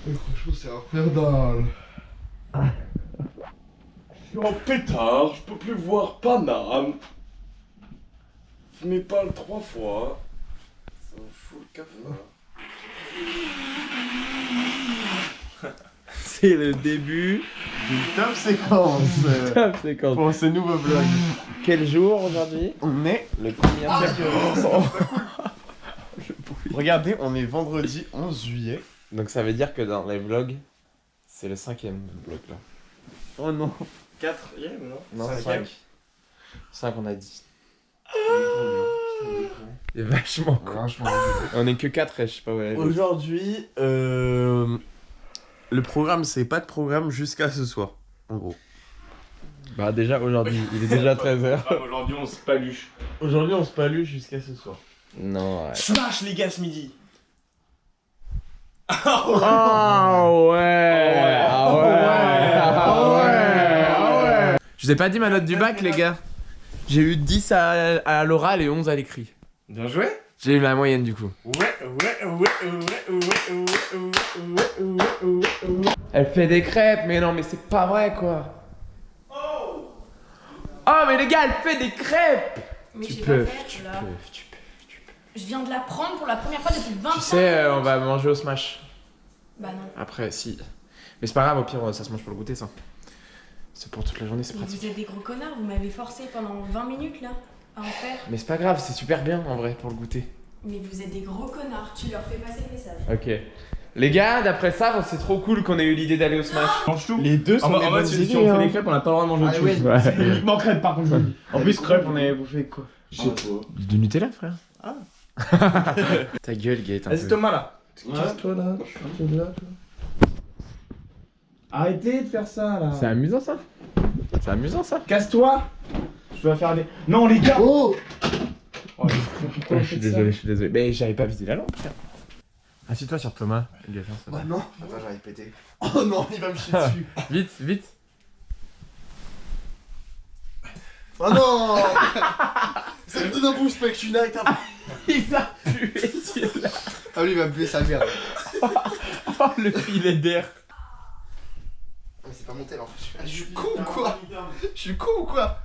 Mais franchement, c'est infernal. Je suis en pétard, je peux plus voir Paname. Je m'épale 3 fois. Ça me fout le cafard. C'est le début Une top séquence Top séquence. pour ce nouveau vlog. Quel jour aujourd'hui? On est Le combien Regardez, on est vendredi 11 juillet. Donc ça veut dire que dans les vlogs, c'est le 5e vlog là. Oh non. 4ème, non? Non, 5ème. 5 on a dit. C'est vachement cool. Franchement. On est que 4 et je sais pas où elle est. Aujourd'hui, le programme, c'est pas de programme jusqu'à ce soir, en gros. Bah déjà aujourd'hui, il est déjà 13h. Aujourd'hui on se paluche. Aujourd'hui, on se paluche jusqu'à ce soir. Non, ouais. Smash les gars ce midi. Oh ouais. Ah ouais. Je vous ai pas dit ma note du bac les gars. J'ai eu 10 à l'oral et 11 à l'écrit. Bien joué. J'ai eu la moyenne du coup. Elle fait des crêpes, mais non, mais c'est pas vrai quoi. Oh, mais les gars, elle fait des crêpes. Mais Tu j'ai peux, pas fait, tu là. peux. Je viens de la prendre pour la première fois depuis 25 Tu sais, on va manger au Smash. Bah non. Après, si. Mais c'est pas grave, au pire, ça se mange pour le goûter ça. C'est pour toute la journée, c'est Mais pratique. vous êtes des gros connards, vous m'avez forcé pendant 20 minutes là à en faire. Mais c'est pas grave, c'est super bien en vrai pour le goûter. Mais vous êtes des gros connards, tu leur fais passer le message. Ok. Les gars, d'après ça, c'est trop cool qu'on ait eu l'idée d'aller au Smash. Mange tout. Les deux sont des bonnes si idées, on fait hein. des crêpes, on a pas le droit de manger autre chose. Ouais. C'est uniquement crêpes par contre, je vous le dis. En plus, crêpes, on avait bouffé quoi? Je sais pas. Du Nutella, frère. Ah. Ta gueule, Gaëtan. Vas-y Thomas là. Casse-toi là, je suis là, toi. Arrêtez de faire ça là. C'est amusant ça. C'est amusant ça. Casse-toi. Je dois faire des. Non les gars. Oh! Je suis désolé, je suis désolé. Mais j'avais pas visé la lampe, frère. Assieds-toi sur Thomas. Gaëtan, ça va. Bah non! Attends, j'arrive péter. Oh non, il va me chier dessus. Vite, vite. Oh non! Ça me donne un boost, mec, je suis naïf. Il a pué celui-là. Ah, lui, il va me puer sa merde. Oh, le filet d'air. Mais c'est pas mon tel en fait. Je suis con ou quoi? Je suis con ou quoi?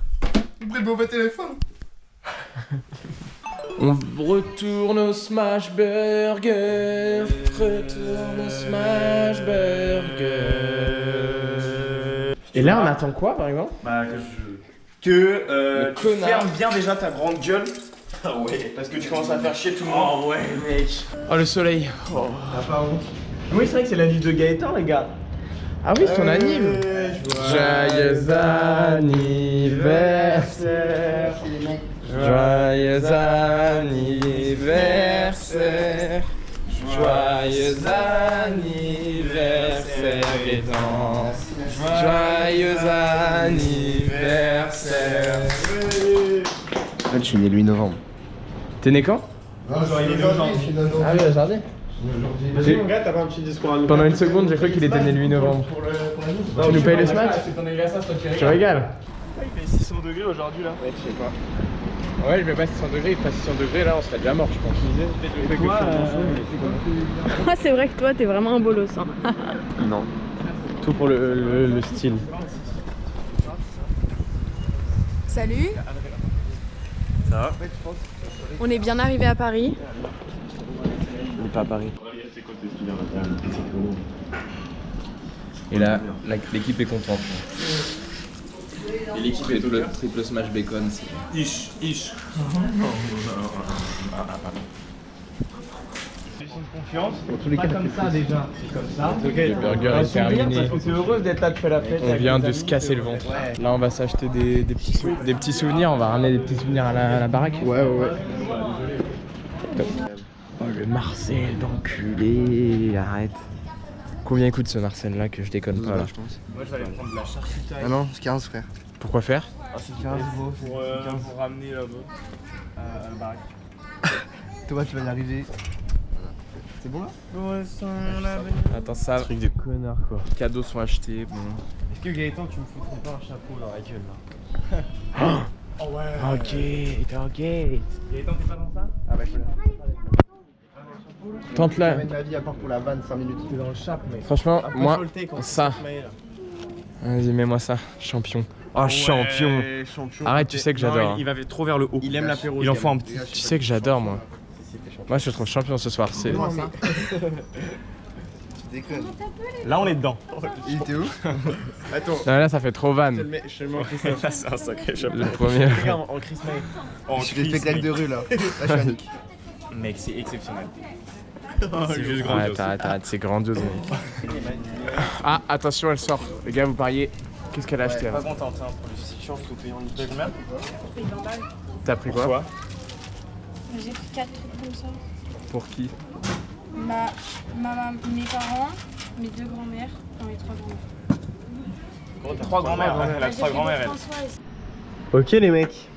Vous prenez le mauvais téléphone? On retourne au Smash Burger. Retourne au Smash Burger. Et là, on attend quoi par exemple? Bah que Le tu connard. fermes bien déjà ta grande gueule. Ah ouais. Parce que tu commences à faire chier tout le monde. Oh ouais mec. Oh, le soleil. Oh. T'as pas honte. Oui c'est vrai que c'est la vie de Gaëtan les gars. Ah oui, c'est ton anniv. Joyeux anniversaire. Joyeux anniversaire. Joyeux anniversaire Gaëtan. Joyeux anniversaire. En fait, je suis né le 8 novembre. T'es né quand? Non, genre, il est aujourd'hui, je suis né Ah oui, aujourd'hui. Vas-y mon gars, t'as pas un petit discours à nous Pendant une seconde, j'ai cru qu'il était né le 8 novembre. Tu nous payes le Smash? C'est ton anniversaire, c'est toi qui Tu régales? Il fait 600 degrés aujourd'hui là. Ouais, je sais pas. Ouais, je mets pas 600 degrés, il fait 600 degrés, là on serait déjà mort, je pense. Et toi, Ah, c'est vrai que toi, t'es vraiment un bolos. Hein. Non. Tout pour le style. Salut, Ça va? on est bien arrivé à Paris. On n'est pas à Paris. Et là, l'équipe est contente. Et l'équipe est triple smash bacon. Ish. Confiance. Pas comme ça déjà, c'est comme ça. Le burger est terminé. Parce que c'est heureuse d'être là, tu fais la fête. On vient de se casser le ventre. Là, on va s'acheter des petits souvenirs. On va ramener des petits souvenirs à la baraque. Ouais. Top. Oh, le Marcel d'enculé. Arrête. Combien coûte ce Marcel là que je déconne pas là? je pense. Moi je vais aller prendre de la charcutaille. Ah non, c'est 15 frère. Pourquoi faire? Ah, c'est 15 pour ramener là-bas à la baraque. Thomas, tu vas y arriver. C'est bon là? Attends, ça. Truc de connard quoi. Les cadeaux sont achetés. Bon. Est-ce que Gaëtan, tu me foutrais pas un chapeau dans la gueule là? Oh ouais. Ok. Gaëtan, t'es pas dans ça? Ah bah je suis là. Tente-la. Jamais de ma vie à part pour la vanne 5 minutes. T'es dans le chap, mec. Franchement, moi, ça. Vas-y, mets-moi ça, champion. Oh, champion. Arrête, tu sais que j'adore. Il va trop vers le haut. Il aime l'apéro. Il en faut un petit. Tu sais que j'adore, moi. Moi, je te trouve champion ce soir. C'est. Déconne. Là, on est dedans. Il était où? Attends. Non, là, ça fait trop van. Je te le mets en Chris. C'est un sacré chapeau. Le premier. Regarde, en Chris May. Je fais des spectacles de rue là. Là, je suis à Nick. Mec, c'est exceptionnel. C'est juste grandiose. Arrête, c'est grandiose, mec. Ah, attention, elle sort. Les gars, vous pariez. Qu'est-ce qu'elle a acheté là? Pas content, pour les chichons, faut payer en liquide. T'as pris quoi? J'ai pris 4 trucs comme ça. Pour qui? Mes parents, mes 2 grands-mères, enfin mes 3 grands-mères. 3 grands-mères, elle a 3 grands-mères. Françoise. Ok les mecs,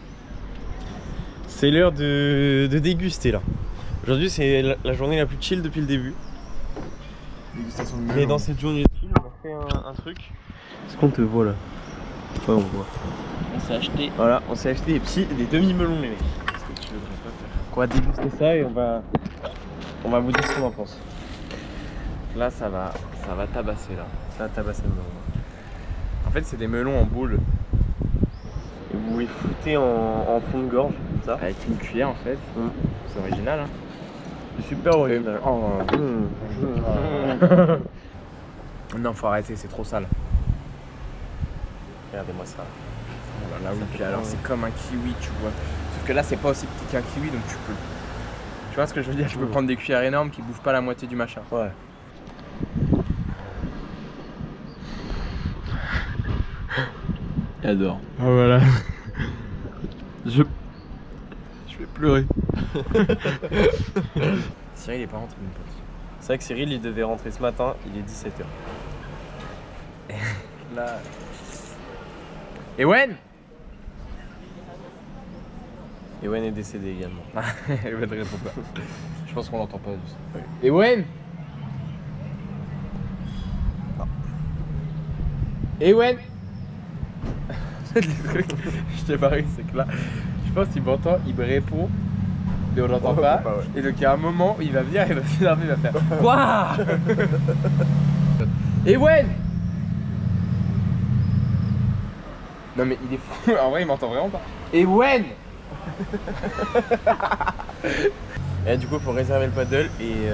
c'est l'heure de déguster là. Aujourd'hui c'est la journée la plus chill depuis le début. Dégustation de Mais dans cette journée chill on a fait un truc. Est-ce qu'on te voit là? Ouais on voit. On s'est acheté. Voilà, on s'est acheté des demi-melons les mecs. Qu'est-ce que tu voudrais pas faire? On va déguster ça et on va vous dire ce qu'on en pense. Là, ça va tabasser là. Ça va tabasser le melon. En fait, c'est des melons en boule. Et vous les foutez en fond de gorge comme ça. Avec une cuillère en fait. C'est original, hein. C'est super original. Non, faut arrêter, c'est trop sale. Regardez-moi ça. Oh là là, oui, puis alors c'est comme un kiwi, tu vois. Sauf que là, c'est pas aussi petit qu'un kiwi, donc tu peux. Tu vois ce que je veux dire? Tu peux prendre des cuillères énormes qui bouffent pas la moitié du machin. Ouais. J'adore. Ah voilà. Je vais pleurer. Cyril est pas rentré mon pote. C'est vrai que Cyril il devait rentrer ce matin, il est 17h. Là. Ewen Ewen est décédé également. Ewen répond pas. Je pense qu'on l'entend pas juste. Ewen Ewen Je t'ai paru, c'est que là, je pense qu'il m'entend, il me répond, mais on l'entend pas. Ouais. Et donc il y a un moment où il va venir, il va s'énerver, il va faire quoi Ewen Non mais il est fou, en vrai il m'entend vraiment pas. Ewen Et du coup il faut réserver le paddle et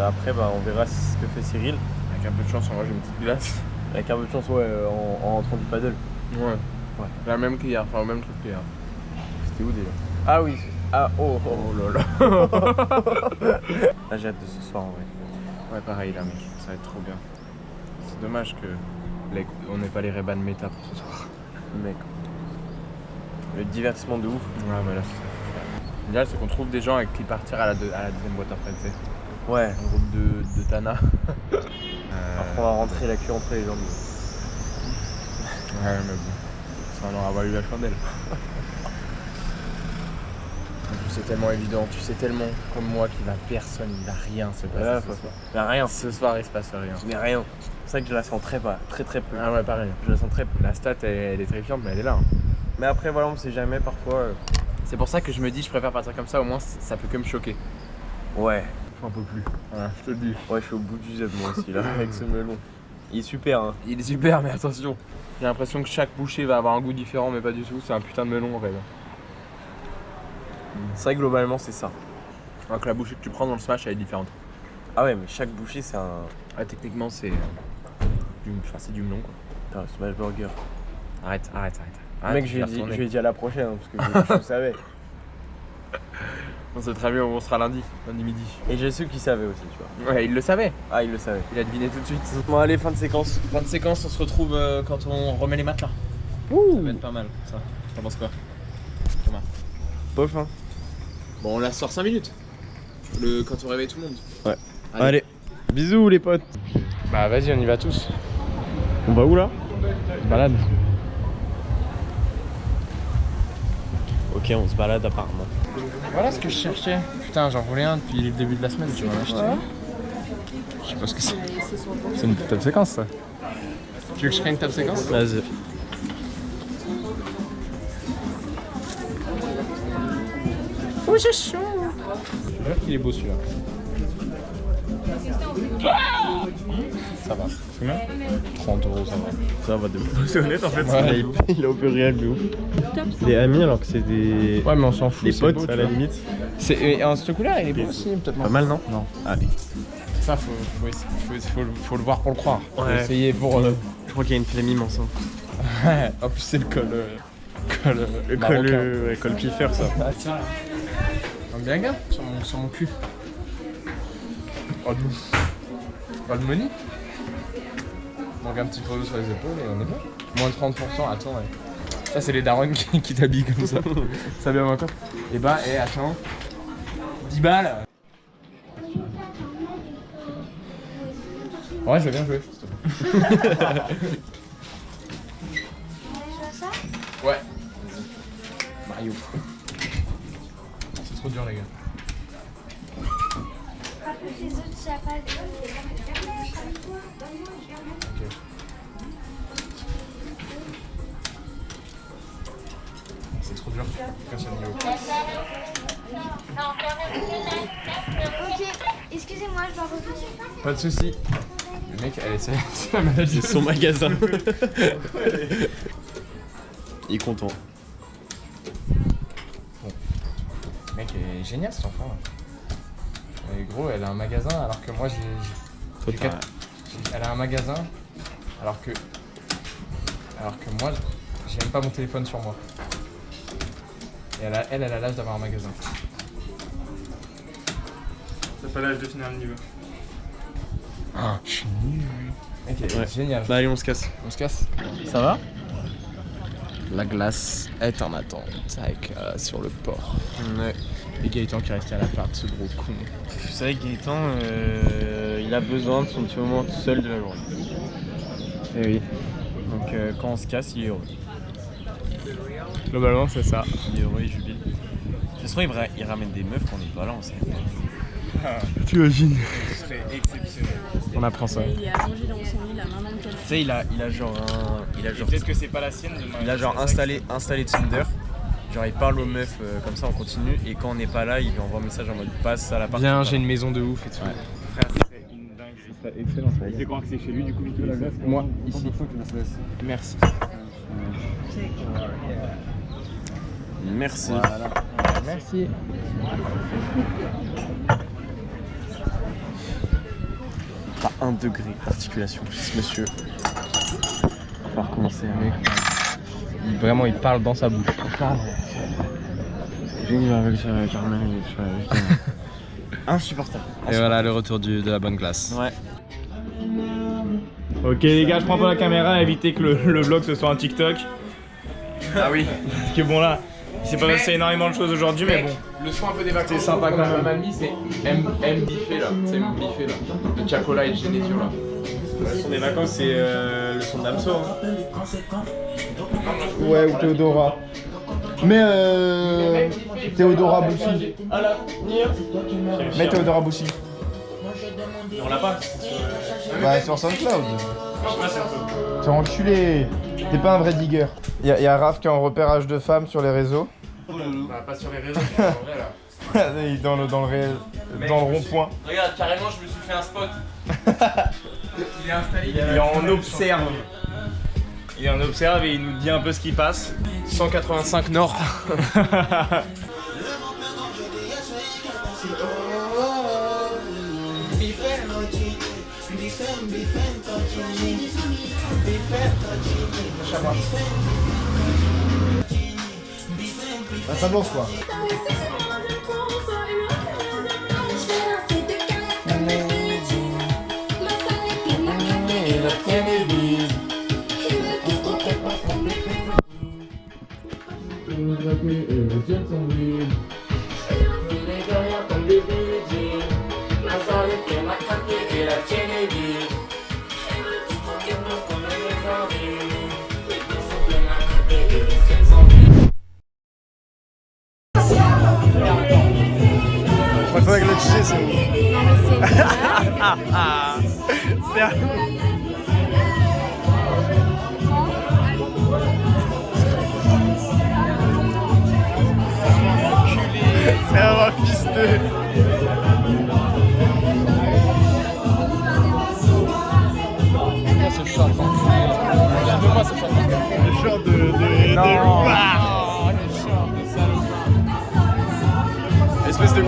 après bah, on verra ce que fait Cyril. Avec un peu de chance, on va jouer une petite glace. Avec un peu de chance ouais en rentrant du paddle. Ouais. La même qu'hier, enfin le même truc qu'hier. C'était où déjà? Ah oui. Ah oh là là. Là j'ai hâte de ce soir en vrai. Ouais pareil là mec, ça va être trop bien. C'est dommage que on n'ait pas les Ray-Ban méta pour ce soir. Mec. Le divertissement de ouf. Ouais mais là c'est ça. L'idéal c'est qu'on trouve des gens avec qui partir à la deuxième boîte après, tu sais. Ouais. Un groupe de Tana. Après on va rentrer la queue entre les jambes. Ouais mais bon, ça en aura valu la chandelle. En plus c'est tellement évident, tu sais tellement comme moi qu'il va personne, il va rien se passer Ouais, ce soir. Il y a rien. Ce soir il se passe rien. Je n'ai rien. C'est vrai que je la sens très peu. Ah ouais pareil, Je la sens très peu. la stat elle est terrifiante mais elle est là. Hein. Mais après voilà on sait jamais parfois. C'est pour ça que je me dis je préfère partir comme ça, au moins ça peut que me choquer. Ouais. J'en peux plus. Voilà, je te le dis. Ouais je suis au bout du zèbre moi aussi là avec ce melon. Il est super hein. Il est super mais attention. J'ai l'impression que chaque bouchée va avoir un goût différent mais pas du tout, c'est un putain de melon en fait. C'est vrai que globalement c'est ça. Alors que la bouchée que tu prends dans le smash elle est différente. Ah ouais mais chaque bouchée c'est un. Ah, techniquement c'est du melon quoi. Putain, smash burger. Arrête. Mec je lui ai dit à la prochaine hein, parce que je savais. On sait très bien où on sera lundi midi. Et j'ai su qu'il savait aussi tu vois. Ouais il le savait, Ah il le savait. il a deviné tout de suite. Bon allez fin de séquence. Fin de séquence, on se retrouve quand on remet les matelas. Ça va être pas mal ça. T'en penses quoi Thomas? Bof hein. Bon on la sort 5 minutes. Quand on réveille tout le monde. Ouais. Allez. Bisous les potes. Bah vas-y on y va tous. On va où là? On se balade. Ok on se balade apparemment. Voilà ce que je cherchais. Putain j'en voulais un depuis le début de la semaine, tu m'en as acheté. Je sais pas ce que c'est. C'est une top séquence ça. Tu veux que je crée une top séquence? Vas-y. Oh c'est chaud. Je vois qu'il est beau celui-là. Ça va. Combien 30 €, ça va. Ça va de ouf. C'est honnête en fait, Ouais. il a opéré de ouf. Des amis alors que c'est des. Ouais, mais on s'en fout. Des c'est potes beau, à tu la vois. limite. Ce coup-là, il est beau aussi, peut-être. Pas mal, non? Non. Allez. Ça, faut le voir pour le croire. Faut Ouais. essayer pour. Je crois qu'il y a une flémime ensemble. Ouais. En plus, c'est le col. Col piffer ça. Ah, tiens. Bien gars sur mon cul. Old money. Donc un petit photo sur les épaules et on est bon. Moins de 30%, attends ouais. Ça c'est les darons qui t'habillent comme ça. Ça vient encore. Et bah, attends. 10 balles. Ouais, je veux bien jouer. Ouais. Mario. C'est trop dur les gars. C'est trop dur. Personne n'y va. Ok, excusez-moi, je dois revenir. Pas de soucis. Le mec, elle essaie. C'est son magasin. Il est content. Le mec est génial cet enfant. Et gros, elle a un magasin alors que moi j'ai elle a un magasin alors que moi j'ai même pas mon téléphone sur moi. Et elle a l'âge d'avoir un magasin. T'as pas l'âge de finir le niveau. Ah, je suis nul. Ok, Ouais. génial. Bah allez, on se casse. On se casse. Ça va? La glace est en attente avec sur le port. Ouais. Et Gaëtan qui est resté à l'appart, ce gros con. Vous savez que Gaëtan, il a besoin de son petit moment tout seul de la journée. Eh oui. Donc quand on se casse, il est heureux. Globalement, c'est ça. Il est heureux, il jubile. De toute façon, il ramène des meufs quand on n'est pas là, on sait pas. T'imagines? Ce serait exceptionnel. On apprend ça. Il est allongé dans son lit, la main dans le canapé. Tu sais, il a genre Peut-être que c'est pas la sienne demain. il a genre installé Tinder. Genre il parle aux meufs comme ça, on continue. Et quand on n'est pas là, il lui envoie un message en mode passe à la partie. Bien, j'ai une maison de ouf et tout. Ouais. Frère, ce serait une dinguerie. C'est excellent. Il fait croire que c'est chez lui, du coup, Vito, la glace. Moi, ici. Merci. Merci. Merci. Pas 1 degré d'articulation chez ce monsieur. On va recommencer. Vraiment, il parle dans sa bouche. Insupportable. Et voilà le retour de la bonne glace. Ouais. Ok, les gars, je prends pas la caméra, évitez que le vlog ce soit un TikTok. Ah oui. Parce que bon, là, il s'est pas passé énormément de choses aujourd'hui, mais bon. Le son un peu des vacances. C'est sympa quand même. On a mal mis, c'est M biffé là. C'est M biffé là. De Chacola et Genesio là. Le son des vacances, c'est le son d'Amso. Hein. Ouais, ou Théodora. Mais Théodora Bouchy. Mais Théodora Bouchy. On l'a pas. Bah, sur SoundCloud. T'es enculé. T'es pas un vrai digger. Y a Raph qui est en repérage de femmes sur les réseaux. Bah, pas sur les réseaux, mais en vrai là. dans le rond-point. Regarde, carrément, je me suis fait un spot. Il est installé. Il est en observe. Il est en observe et il nous dit un peu ce qui passe. 185 Nord. Ah, ça danse quoi. Il faudrait que le DJ c'est où? Non, mais c'est une blague. C'est un pisté.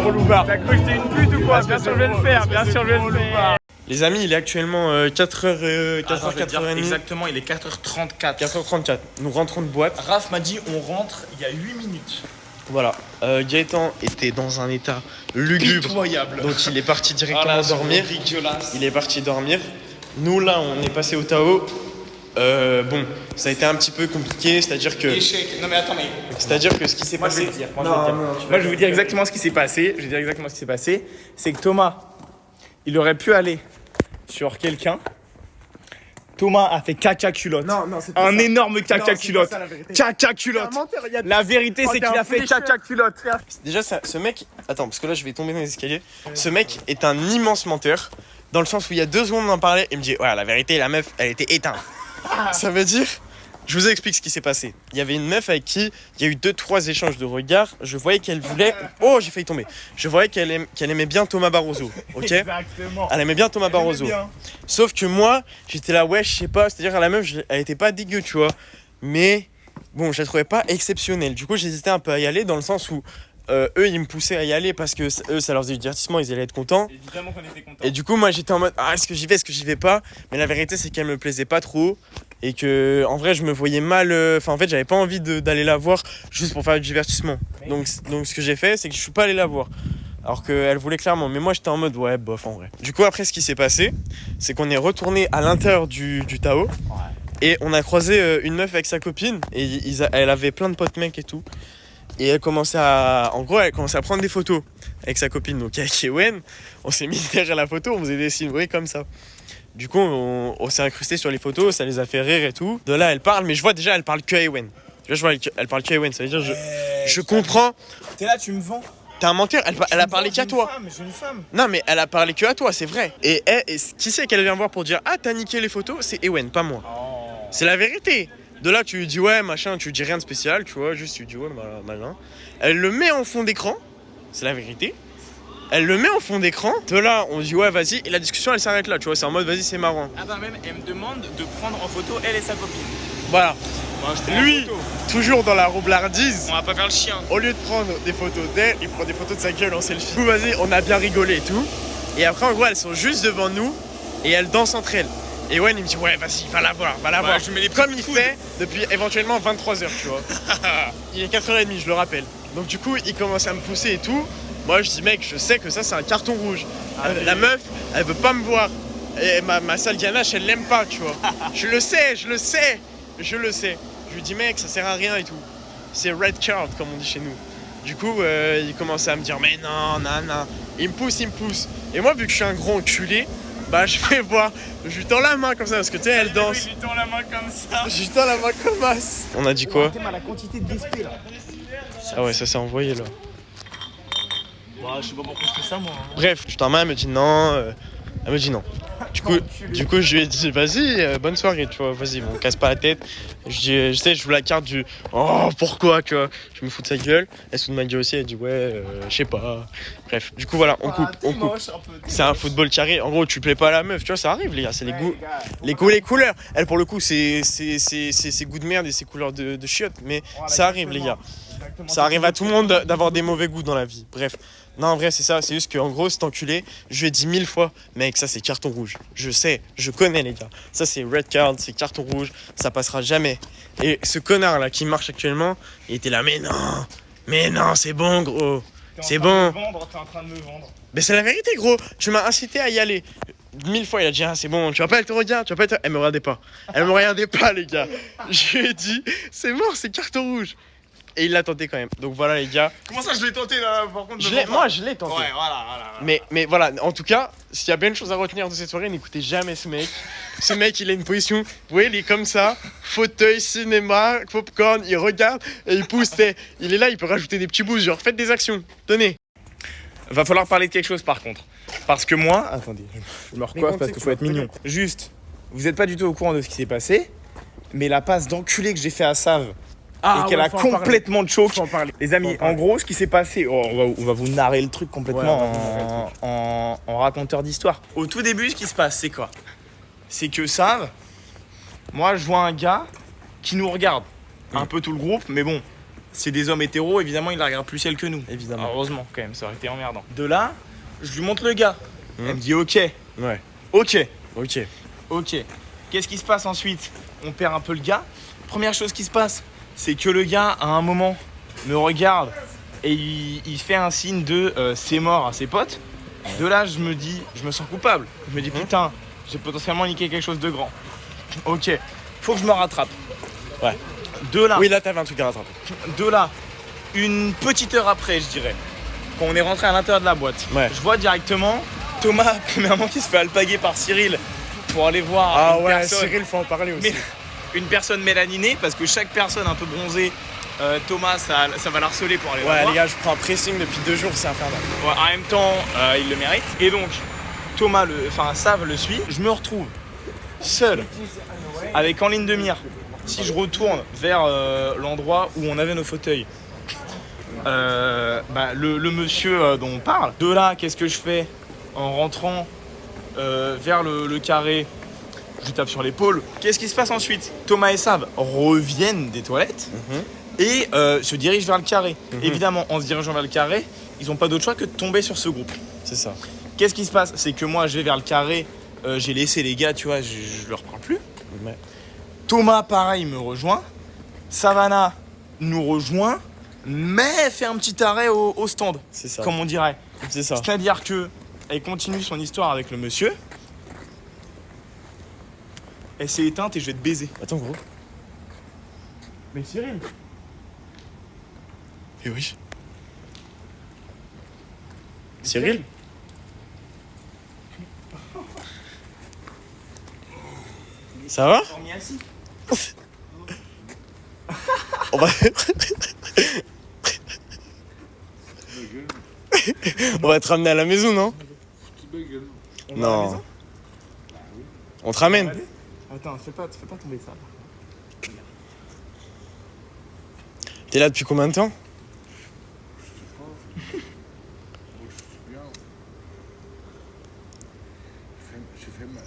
gros loupard. T'as cru que j'étais une pute ou quoi? Bien sûr, je vais le faire. Bien sûr, je vais le faire. Les amis, il est actuellement 4h80. Exactement, il est 4h34. 4h34. Nous rentrons de boîte. Raph m'a dit on rentre il y a 8 minutes. Voilà. Gaëtan était dans un état lugubre. Pitoyable. Donc il est parti directement dormir. Il est parti dormir. Nous là, on est passé au Tao. Bon, ça a été un petit peu compliqué, c'est-à-dire que. Échec. Non mais attends, mais. C'est-à-dire que ce qui s'est passé. Moi je vais vous dire exactement ce qui s'est passé. C'est que Thomas, il aurait pu aller sur quelqu'un. Thomas a fait caca culotte. Non, c'est pas un ça. énorme caca Non, c'est culotte. pas ça, la vérité. Caca culotte. La vérité, c'est qu'il a fait caca culotte. Déjà, ce mec. Attends, parce que là, je vais tomber dans les escaliers. Ce mec est un immense menteur. Dans le sens où il y a 2 secondes, on en parlait. Il me dit, ouais, la vérité, la meuf, elle était éteinte. Ça veut dire. Je vous explique ce qui s'est passé. Il y avait une meuf avec qui il y a eu 2-3 échanges de regards. Je voyais qu'elle voulait. Oh, j'ai failli tomber. Je voyais qu'elle aimait bien Thomas Barroso. Ok. Exactement. Elle aimait bien Thomas Barroso. Sauf que moi, j'étais là, ouais, je sais pas. C'est-à-dire, la meuf, elle était pas dégueu, tu vois. Mais bon, je la trouvais pas exceptionnelle. Du coup, j'hésitais un peu à y aller dans le sens où eux, ils me poussaient à y aller parce que eux, ça leur faisait du divertissement, ils allaient être contents. Évidemment qu'on était contents. Et du coup, moi, j'étais en mode, ah, est-ce que j'y vais, est-ce que j'y vais pas? Mais la vérité, c'est qu'elle me plaisait pas trop. Et que, en vrai, je me voyais mal. Enfin, en fait, j'avais pas envie d'aller la voir juste pour faire du divertissement. Donc ce que j'ai fait, c'est que je suis pas allé la voir. Alors qu'elle voulait clairement. Mais moi, j'étais en mode, ouais, bof, en vrai. Du coup, après, ce qui s'est passé, c'est qu'on est retourné à l'intérieur du Tao. Ouais. Et on a croisé une meuf avec sa copine. Et elle avait plein de potes mecs et tout. Et elle commençait à prendre des photos avec sa copine, donc avec Ewen. On s'est mis derrière la photo, on faisait des signes, oui, comme ça. Du coup, on s'est incrusté sur les photos, ça les a fait rire et tout. De là, elle parle, mais je vois déjà, elle parle que à Ewen. Tu vois, elle parle que à Ewen, ça veut dire, je comprends. T'es là, tu me vends. T'es un menteur, elle a parlé qu'à toi. J'ai une femme. Non, mais elle a parlé que à toi, c'est vrai. Et qui c'est qu'elle vient voir pour dire, ah, t'as niqué les photos? C'est Ewen, pas moi. Oh. C'est la vérité. De là, tu lui dis ouais, machin, tu lui dis rien de spécial, tu vois, juste tu lui dis ouais, malin. Elle le met en fond d'écran, c'est la vérité. Elle le met en fond d'écran. De là, on dit ouais, vas-y, et la discussion elle s'arrête là, tu vois, c'est en mode vas-y, c'est marrant. Ah bah même, elle me demande de prendre en photo elle et sa copine. Voilà. Moi, lui, toujours dans la roublardise. On va pas faire le chien. Au lieu de prendre des photos d'elle, il prend des photos de sa gueule en selfie. Du coup, vas-y, on a bien rigolé et tout. Et après, en gros, elles sont juste devant nous et elles dansent entre elles. Et Ewen il me dit ouais vas-y va la voir. Je mets les comme il fait depuis éventuellement 23h tu vois. Il est 4h30 je le rappelle. Donc du coup il commence à me pousser et tout. Moi je dis mec je sais que ça c'est un carton rouge. La meuf elle veut pas me voir. Et ma sale ganache elle l'aime pas tu vois. Je le sais. Je lui dis mec ça sert à rien et tout. C'est red card comme on dit chez nous. Du coup il commence à me dire mais non. Il me pousse. Et moi vu que je suis un gros enculé, bah je vais voir, je lui tends la main comme ça parce que tu sais elle danse. Je lui tends la main comme ça. Je lui tends la main comme as. On a dit quoi? La quantité de DSP là. Ah ouais ça s'est envoyé là. Ouais, je sais pas pourquoi je fais ça moi. Bref, je tends la main, elle me dit non. Elle me dit non. Du coup je lui ai dit vas-y, bonne soirée, tu vois, vas-y, on casse pas la tête. Je joue la carte du oh pourquoi, tu vois. Je me fous de sa gueule, elle se fout de ma gueule aussi, elle dit ouais, je sais pas. Bref, du coup voilà, on coupe. C'est un football carré. En gros, tu plais pas à la meuf, tu vois, ça arrive les gars, c'est les goûts, les couleurs. Elle pour le coup, c'est goûts de merde et ses couleurs de chiottes, mais ça arrive les gars. Ça arrive à tout le monde d'avoir des mauvais goûts dans la vie. Bref. Non, en vrai, c'est ça. C'est juste qu'en gros, cet enculé, je lui ai dit 1000 fois, mec, ça c'est carton rouge. Je sais, je connais les gars. Ça c'est red card, c'est carton rouge, ça passera jamais. Et ce connard là qui marche actuellement, il était là, mais non, c'est bon, gros. C'est bon. T'es en train de me vendre. Mais c'est la vérité, gros. Tu m'as incité à y aller. 1000 fois, il a dit, ah, c'est bon, tu vas pas, elle te regarde, Elle me regardait pas, les gars. Je lui ai dit, c'est mort, c'est carton rouge. Et il l'a tenté quand même. Donc voilà les gars. Comment ça je l'ai tenté là par contre? Moi je l'ai tenté. Ouais voilà. Mais voilà, en tout cas, s'il y a bien une chose à retenir de cette soirée, n'écoutez jamais ce mec. Ce mec il a une position, vous voyez il est comme ça, fauteuil, cinéma, popcorn, il regarde et il pousse. Il est là, il peut rajouter des petits boosts, genre faites des actions, tenez. Va falloir parler de quelque chose par contre. Parce que moi, attendez, je me recoiffe parce qu'il faut être mignon. Juste, vous êtes pas du tout au courant de ce qui s'est passé, mais la passe d'enculé que j'ai fait à Save. Et qu'elle a complètement choqué. Les amis, en gros, ce qui s'est passé, on va vous narrer le truc complètement en raconteur d'histoire. Au tout début, ce qui se passe, c'est quoi? C'est que ça, moi, je vois un gars qui nous regarde. Un peu tout le groupe, mais bon, c'est des hommes hétéros, évidemment, ils la regardent plus ciel que nous. Évidemment. Heureusement, quand même, ça aurait été emmerdant. De là, je lui montre le gars. Elle me dit ok. Ouais. Ok. Ok. Ok. Qu'est-ce qui se passe ensuite? On perd un peu le gars. Première chose qui se passe, c'est que le gars, à un moment, me regarde et il fait un signe de c'est mort à ses potes. De là, je me sens coupable. Je me dis putain, j'ai potentiellement niqué quelque chose de grand. Ok, faut que je me rattrape. Ouais. De là. Oui, là, t'avais un truc à rattraper. De là, une petite heure après, je dirais, quand on est rentré à l'intérieur de la boîte, je vois directement Thomas, premièrement, qui se fait alpaguer par Cyril pour aller voir une personne. Cyril, faut en parler aussi. Mais, une personne mélaninée, parce que chaque personne un peu bronzée, Thomas, ça va l'harceler pour aller le voir. Ouais, les gars, je prends un pressing depuis 2 jours, c'est infernal. Ouais, en même temps, il le mérite. Et donc, Thomas, Sav le suit. Je me retrouve seul, avec en ligne de mire. Si je retourne vers l'endroit où on avait nos fauteuils, le monsieur dont on parle. De là, qu'est-ce que je fais en rentrant vers le carré? Je lui tape sur l'épaule. Qu'est-ce qui se passe ensuite? Thomas et Sav reviennent des toilettes et se dirigent vers le carré. Évidemment, en se dirigeant vers le carré, ils n'ont pas d'autre choix que de tomber sur ce groupe. C'est ça. Qu'est-ce qui se passe? C'est que moi, je vais vers le carré, j'ai laissé les gars, tu vois, je leur parle plus. Ouais. Thomas, pareil, me rejoint. Savannah nous rejoint, mais fait un petit arrêt au stand, C'est ça. comme on dirait. C'est ça. C'est-à-dire que elle continue son histoire avec le monsieur. Elle s'est éteinte et je vais te baiser. Attends, gros. Mais Cyril. Eh oui. Cyril? Ça va? On est assis. On va... On va te ramener à la maison, non? On va à la Non. maison. On te ramène. Allez. Attends, fais pas tomber ça. T'es là depuis combien de temps? Je fais ma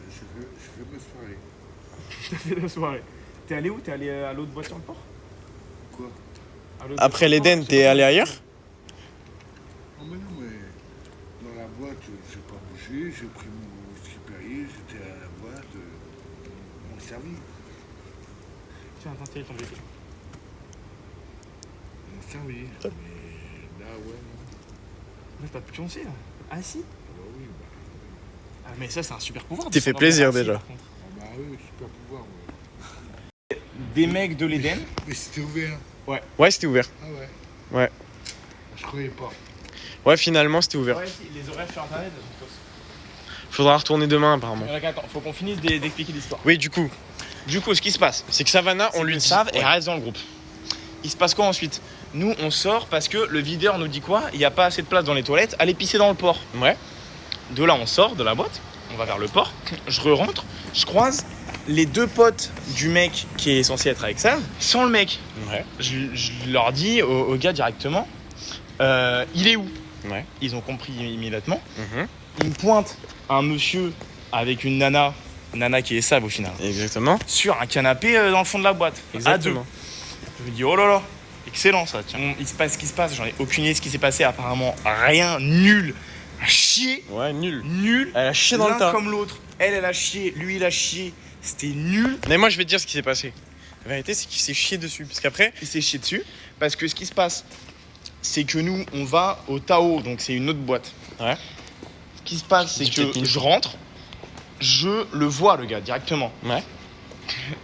soirée. T'as fait la soirée. T'es allé où? T'es allé à l'autre boîte sur le port? Quoi? À l'autre Après boîte sur le l'Éden, port, t'es allé ailleurs? Oh mais non, mais dans la boîte, j'ai pas bougé, j'ai pris mon skipperie, j'étais à la boîte, on m'a servi. Tiens, attends, t'es tombé. On m'a servi. Mais là, ouais, non. Là, t'as pu pioncer là. Ah si? Ah bah oui, bah, Ah, mais ça, c'est un super pouvoir. T'es fait Non, plaisir, mais déjà. par contre. ah bah oui, super pouvoir, ouais. Des mecs de l'Éden. Mais c'était ouvert. Ouais, c'était ouvert. Ah ouais. Ouais. Je croyais pas. Ouais, finalement, c'était ouvert. Ouais, si, les horaires sur internet. Faudra retourner demain, apparemment. Attends, faut qu'on finisse d'expliquer l'histoire. Oui, du coup, Ce qui se passe, c'est que Savannah, on lui dit... savent et Ouais. reste dans le groupe. Il se passe quoi ensuite? Nous, on sort parce que le videur nous dit quoi? Il n'y a pas assez de place dans les toilettes, allez pisser dans le port. Ouais. De là, on sort de la boîte, on va vers le port, je rentre, je croise les 2 potes du mec qui est censé être avec ça, sans le mec. Ouais. Je leur dis aux gars directement, il est où? Ouais. Ils ont compris immédiatement. Mhm. Ils me pointent un monsieur avec une nana qui est Sav au final, Exactement. sur un canapé dans le fond de la boîte, à 2. Je me dis, oh là là, excellent ça, tiens. Il se passe ce qui se passe, j'en ai aucune idée de ce qui s'est passé, apparemment rien, nul, à chier, Ouais, nul. nul, Elle a chié dans le l'un tas. comme l'autre. Elle a chié, lui il a chié, c'était nul. Mais moi, je vais te dire ce qui s'est passé. La vérité, c'est qu'il s'est chié dessus. Parce qu'après... Il s'est chié dessus, parce que ce qui se passe, c'est que nous, on va au Tao, donc c'est une autre boîte. Ouais. Ce qui se passe, c'est que je rentre, je le vois le gars directement. Ouais.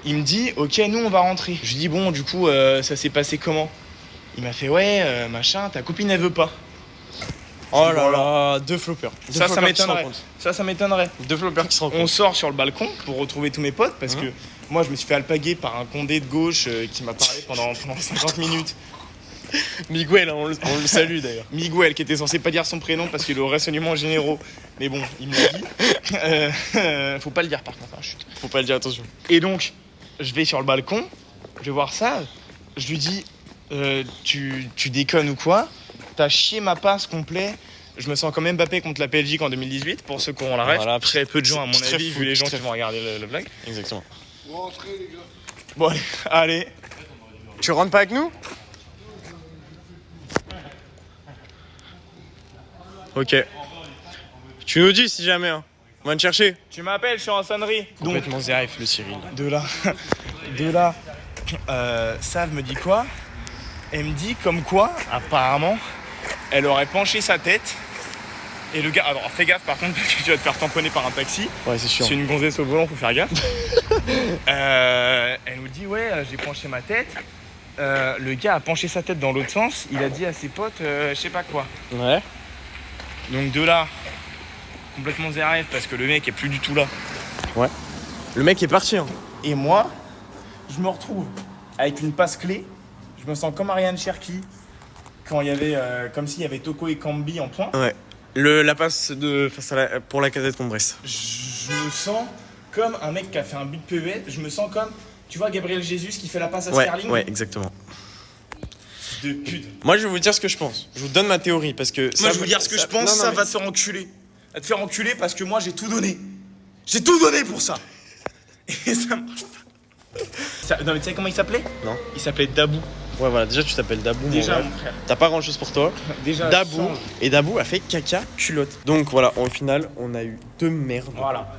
Il me dit, ok, nous on va rentrer. Je lui dis, bon, du coup, ça s'est passé comment? Il m'a fait, ouais, machin, ta copine elle veut pas. Oh là là, 2 floppers. Ça m'étonnerait. Ça m'étonnerait. 2 floppers qui se On rencontrent. sort sur le balcon pour retrouver tous mes potes parce que moi je me suis fait alpaguer par un condé de gauche qui m'a parlé pendant 50 minutes. Miguel, on le salue d'ailleurs. Miguel qui était censé pas dire son prénom parce qu'il est au renseignement généraux. Mais bon, il me l'a dit. Faut pas le dire par contre, hein, chut. Faut pas le dire, attention. Et donc, je vais sur le balcon, je vais voir ça. Je lui dis, tu déconnes ou quoi? T'as chié ma passe complet. Je me sens comme Mbappé contre la Belgique en 2018, pour ceux qui auront la ref. Voilà, très peu de gens, à mon très avis, foot, vu les gens très qui vont regarder le vlog. Exactement. Vous rentrez, les gars. Bon, allez. Tu rentres pas avec nous? Ok. Tu nous dis si jamais, hein. On va te chercher. Tu m'appelles, je suis en sonnerie. Complètement zérif le Cyril. De là, Sav me dit quoi? Elle me dit comme quoi, apparemment, elle aurait penché sa tête. Et le gars, alors fais gaffe par contre, parce que tu vas te faire tamponner par un taxi. Ouais, c'est chiant. C'est une gonzesse au volant, faut faire gaffe. Elle nous dit, ouais, j'ai penché ma tête. Le gars a penché sa tête dans l'autre sens. Il a dit à ses potes, je sais pas quoi. Ouais. Donc de là, complètement zérif parce que le mec est plus du tout là. Ouais. Le mec est parti, hein. Et moi, je me retrouve avec une passe clé. Je me sens comme Ariane Cherki quand il y avait, comme s'il y avait Toko et Kambi en point. Ouais. La passe pour la casette contre Brest. Je me sens comme un mec qui a fait un but PES. Je me sens comme, tu vois, Gabriel Jesus qui fait la passe à Sterling. Ouais, exactement. De pute. Moi, je vais vous dire ce que je pense. Je vous donne ma théorie parce que. Moi, je vais vous dire ce que je pense. Ça va te faire enculer. Va te faire enculer parce que moi, j'ai tout donné. J'ai tout donné pour ça. Et ça marche pas. Non, mais tu sais comment il s'appelait? Non. Il s'appelait Dabou. Ouais, voilà, déjà tu t'appelles Dabou. Déjà, mon mon frère. T'as pas grand chose pour toi. Déjà, Dabou. change. Et Dabou a fait caca culotte. Donc voilà, au final, on a eu 2 merdes. Voilà.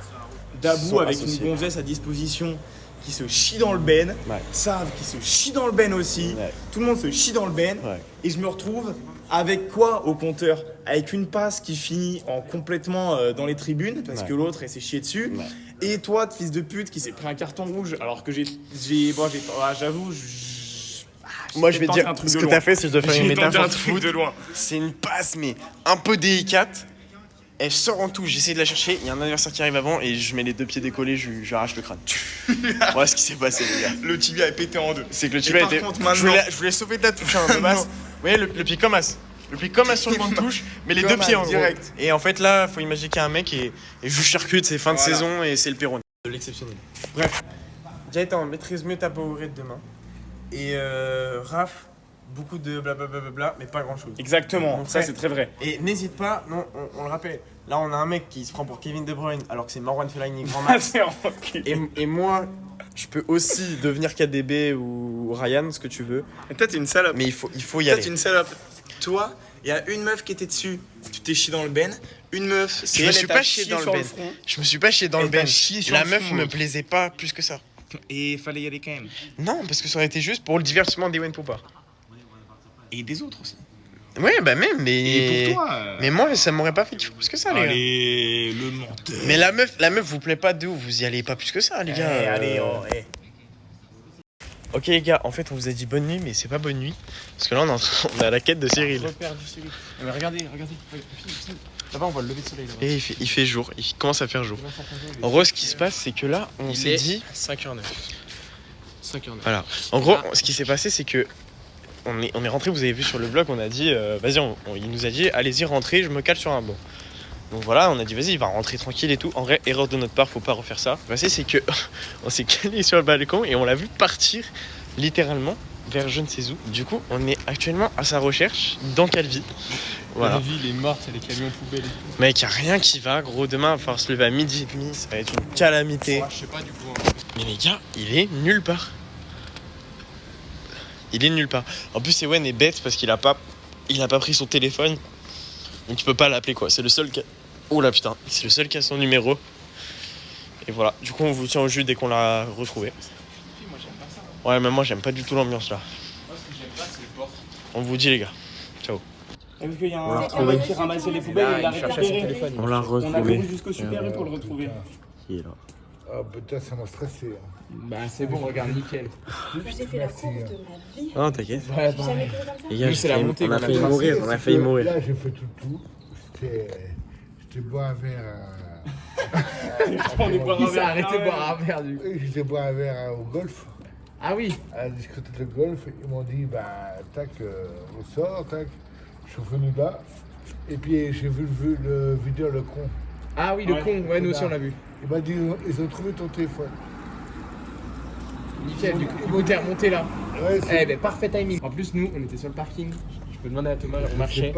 Dabou avec une gonzesse à disposition qui se chie dans le ben. Ouais. Sav qui se chie dans le ben aussi. Ouais. Tout le monde se chie dans le ben. Ouais. Et je me retrouve avec quoi au compteur? Avec une passe qui finit en complètement dans les tribunes parce que l'autre elle s'est chiée dessus. Ouais. Et toi, fils de pute, qui s'est pris un carton rouge alors que j'avoue, Moi, je vais te dire, ce que t'as fait, c'est de faire une métaphore de foot foot. de loin. C'est une passe, mais un peu délicate. Elle sort en touche, j'essaie de la chercher. Il y a un adversaire qui arrive avant et je mets les 2 pieds décollés, je arrache le crâne. Voilà ce qui s'est passé, les gars. Le tibia est pété en deux. C'est que le tibia était. Je voulais sauver de la touche, hein, de base. Vous voyez, le pied comme as. Le pied comme as sur le banc de touche, mais les 2 pieds en direct. Et en fait, là, faut imaginer qu'il y a un mec et je charcute, c'est fin de saison et c'est le Pérone. De l'exceptionnel. Bref. Gaëtan, maîtrise mieux ta powerade demain. Et Raph, beaucoup de blablabla, mais pas grand chose. Exactement, ça c'est très vrai. Et n'hésite pas, non, on le rappelle, là on a un mec qui se prend pour Kevin De Bruyne alors que c'est Marwan Fellaini grand max. Et moi, je peux aussi devenir KDB ou Ryan, ce que tu veux. Et toi t'es une salope. Mais il faut y Toi aller. t'es une salope. Toi, il y a une meuf qui était dessus, tu t'es chié dans le ben. Une meuf, Je me suis pas chié dans le ben. Je me suis pas chié dans le ben. La meuf me plaisait pas plus que ça. Et fallait y aller quand même. Non, parce que ça aurait été juste pour le divertissement d'Ewen Poupard. Et des autres aussi. Ouais, bah même, mais. Et pour toi. Mais moi, ça m'aurait pas fait kiffer plus que ça, les gars. Allez, le menteur. Mais la meuf vous plaît pas de ouf, vous y allez pas plus que ça, les gars. Allez, Ok, les gars, en fait, on vous a dit bonne nuit, mais c'est pas bonne nuit. Parce que là, on est à la quête de Cyril. Repère du Cyril. Mais regardez. Là-bas, on voit le lever de soleil. Là-bas. Et il fait jour, il commence à faire jour. En gros, ce qui se passe, c'est que là, on s'est dit. 5h09. 5h09. Voilà. En gros, ce qui s'est passé, c'est que. On est rentré, vous avez vu sur le blog, on a dit, vas-y, il nous a dit, allez-y, rentrez, je me cale sur un banc. Donc voilà, on a dit, vas-y, il va rentrer tranquille et tout. En vrai, erreur de notre part, faut pas refaire ça. Le passé, c'est que on s'est calé sur le balcon et on l'a vu partir, littéralement, vers je ne sais où. Du coup, on est actuellement à sa recherche dans Calvi. Voilà. La ville est morte, il y a les camions poubelles et tout. Mec, y a rien qui va, gros. Demain, il va falloir se lever à 12h30, ça va être une calamité. Ouais, je sais pas du coup. Mais les gars, il est nulle part. Il est nulle part. En plus, Ewen est bête parce qu'il a pas pris son téléphone. Donc il peut pas l'appeler quoi. C'est le seul qui a... Oh là putain, c'est le seul qui a son numéro. Et voilà. Du coup, on vous tient au jus dès qu'on l'a retrouvé. Moi, j'aime pas ça. Ouais, mais moi, j'aime pas du tout l'ambiance là. Moi, ce que j'aime pas, c'est le port. On vous dit les gars. Ciao. Parce qu'il y a un mec qui ramassait les poubelles et il l'a récupéré. On l'a On a retrouvé. couru jusqu'au Super U pour le retrouver. Qui est là? Ah, putain, ça m'a stressé. Hein. Bah, c'est bon, regarde, nickel. J'ai fait la course de ma vie. Non, t'inquiète. Ouais, J'ai jamais couru comme ça. Les gars, Nous, c'est la montée on a qu'on a failli tracée. mourir. On a failli mourir. Là, j'ai fait tout. J'étais boire un verre Il s'est arrêté de boire un verre du coup. J'étais boire un verre au golf. Ah oui. À la discothèque de golf, ils m'ont dit, bah, tac, on sort, tac. Je suis revenu là. Et puis, j'ai vu le vidéo, le con. Ah oui, le con, ouais, nous aussi on l'a vu. Il m'a dit, ils ont trouvé ton téléphone. Nickel, du coup, t'es remonté là. Ouais, Eh ben, parfait timing. En plus, nous, on était sur le parking. Je peux demander à Thomas, on marchait.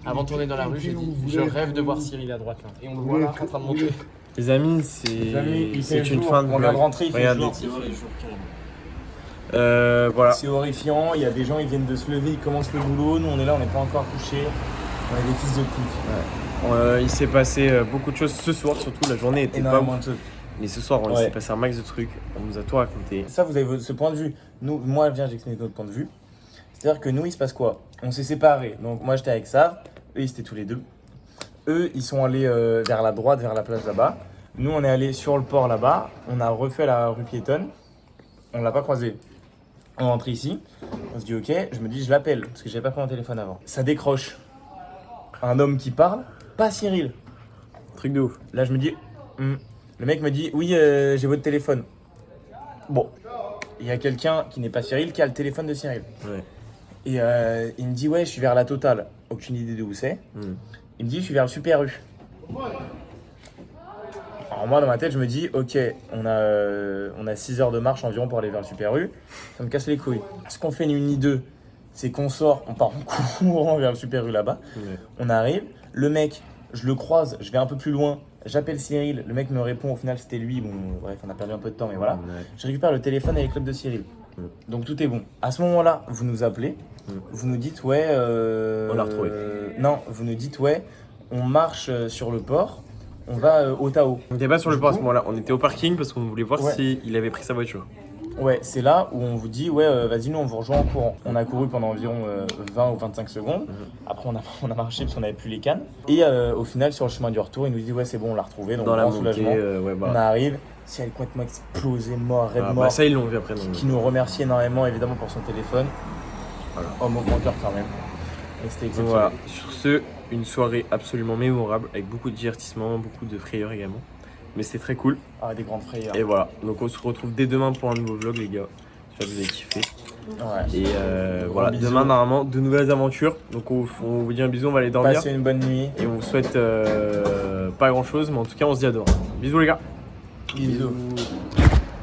Avant de tourner dans la rue, j'ai dit, je rêve de voir Cyril à droite là. Et on le voit là, en train de monter. Les amis, c'est une fin de On vient de rentrer, il fait Regardez. jour. Voilà. C'est horrifiant, il y a des gens, ils viennent de se lever, ils commencent le boulot, nous on est là, on n'est pas encore couché. On est des fils de pute. Il s'est passé beaucoup de choses ce soir, surtout la journée était pas Énormément ouf. de choses. Mais ce soir, il Ouais. s'est passé un max de trucs, on nous a tout raconté. Ça, vous avez ce point de vue. Nous, moi, viens, j'explique notre point de vue. C'est-à-dire que nous, il se passe quoi? On s'est séparés. Donc, moi, j'étais avec Sav. Eux, ils étaient tous les deux. Eux, ils sont allés vers la droite, vers la plage là-bas. Nous, on est allés sur le port là-bas. On a refait la rue piétonne. On l'a pas croisé. On rentre ici. On se dit, ok. Je me dis, je l'appelle. Parce que j'avais pas pris mon téléphone avant. Ça décroche. Un homme qui parle. Pas Cyril. Truc de ouf. Là, je me dis, le mec me dit, oui, j'ai votre téléphone. Bon. Il y a quelqu'un qui n'est pas Cyril qui a le téléphone de Cyril. Ouais. Et il me dit, ouais, je suis vers la Totale. Aucune idée de où c'est. Il me dit, je suis vers le Super U. Alors moi, dans ma tête, je me dis, ok, on a 6 heures de marche environ pour aller vers le Super U. Ça me casse les couilles. Ce qu'on fait ni une ni deux, c'est qu'on sort, on part en courant vers le Super U là-bas. Ouais. On arrive, le mec, je le croise, je vais un peu plus loin. J'appelle Cyril, le mec me répond, au final c'était lui. Bon, bref, on a perdu un peu de temps, mais voilà. Ouais. Je récupère le téléphone et les clubs de Cyril. Donc tout est bon. À ce moment-là, vous nous appelez, vous nous dites, ouais. On l'a retrouvé. Non, vous nous dites, ouais, on marche sur le port, on va au Tao. On n'était pas sur le port à ce moment-là, on était au parking parce qu'on voulait voir Ouais. s'il avait pris sa voiture. Ouais, c'est là où on vous dit, ouais, vas-y, nous on vous rejoint en courant. On a couru pendant environ 20 ou 25 secondes. Après, on a marché parce qu'on n'avait plus les cannes. Et au final, sur le chemin du retour, il nous dit, ouais, c'est bon, on l'a retrouvé. Donc, Dans la grand montée, soulagement. ouais, On arrive. Si elle est complètement explosée, mort, raide mort. bah ça, ils l'ont vu après. Donc. Qui nous remercie énormément, évidemment, pour son téléphone. Voilà. Homme au grand cœur quand même. Et c'était Donc exceptionnel. voilà, sur ce, une soirée absolument mémorable avec beaucoup de divertissement, beaucoup de frayeur également. Mais c'était très cool. Ah, des grandes frayeurs. Et voilà, donc on se retrouve dès demain pour un nouveau vlog, les gars. J'espère que vous avez kiffé. Ouais. Et voilà, bisous. demain, normalement, de nouvelles aventures. Donc on vous dit un bisou, on va aller dormir. Passez une bonne nuit. Et on vous souhaite pas grand chose, mais en tout cas, on se dit à demain. Bisous, les gars. Bisous.